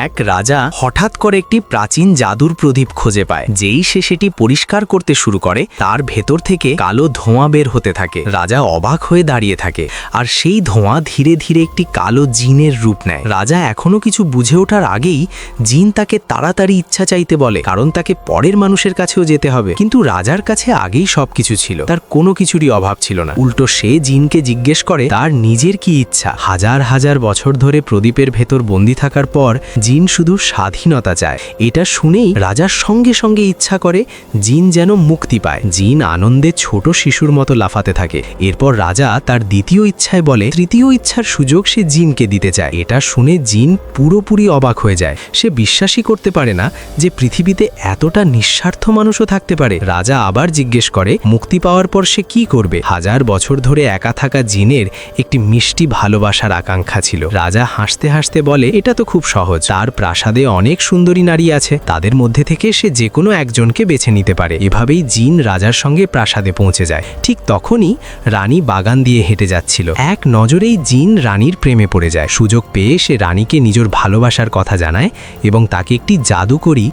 এক রাজা হঠাৎ করে একটি প্রাচীন জাদুর প্রদীপ খুঁজে পায়। যেই সে সেটি পরিষ্কার করতে শুরু করে তার ভেতর থেকে কালো ধোঁয়া বের হতে থাকে। রাজা অবাক হয়ে দাঁড়িয়ে থাকে, আর সেই ধোঁয়া ধীরে ধীরে একটি কালো জিনের রূপ নেয়। রাজা এখনো কিছু বুঝে ওঠার আগেই জিন তাকে তাড়াতাড়ি ইচ্ছা চাইতে বলে, কারণ তাকে পরের মানুষের কাছেও যেতে হবে। কিন্তু রাজার কাছে আগেই সবকিছু ছিল, তার কোনো কিছুরই অভাব ছিল না। উল্টো সে জিনকে জিজ্ঞেস করে তার নিজের কি ইচ্ছা। হাজার হাজার বছর ধরে প্রদীপের ভেতর বন্দী থাকার পর জিন শুধু স্বাধীনতা চায়। এটা শুনেই রাজার সঙ্গে সঙ্গে ইচ্ছা করে জিন যেন মুক্তি পায়। জিন আনন্দে ছোট শিশুর মতো লাফাতে থাকে। এরপর রাজা তার দ্বিতীয় ইচ্ছায় বলে তৃতীয় ইচ্ছার সুযোগ সে জিনকে দিতে চায়। এটা শুনে জিন পুরোপুরি অবাক হয়ে যায়। সে বিশ্বাসই করতে পারে না যে পৃথিবীতে এতটা নিঃস্বার্থ মানুষও থাকতে পারে। রাজা আবার জিজ্ঞেস করে মুক্তি পাওয়ার পর সে কি করবে। হাজার বছর ধরে একা থাকা জিনের একটি মিষ্টি ভালোবাসার আকাঙ্ক্ষা ছিল। রাজা হাসতে হাসতে বলে এটা তো খুব সহজ। তার প্রাসাদে অনেক সুন্দরী নারী আছে, তাদের মধ্যে থেকে সে যে কোনো একজনকে বেছে নিতে পারে। এভাবেই জিন রাজার সঙ্গে প্রাসাদে পৌঁছে যায়। ঠিক তখনই রানী বাগান দিয়ে হেঁটে যাচ্ছিল। এক নজরেই জিন রানীর প্রেমে পড়ে যায়। সুযোগ পেয়ে সে রানীকে নিজের ভালোবাসার কথা জানায় এবং তাকে একটি জাদুকরী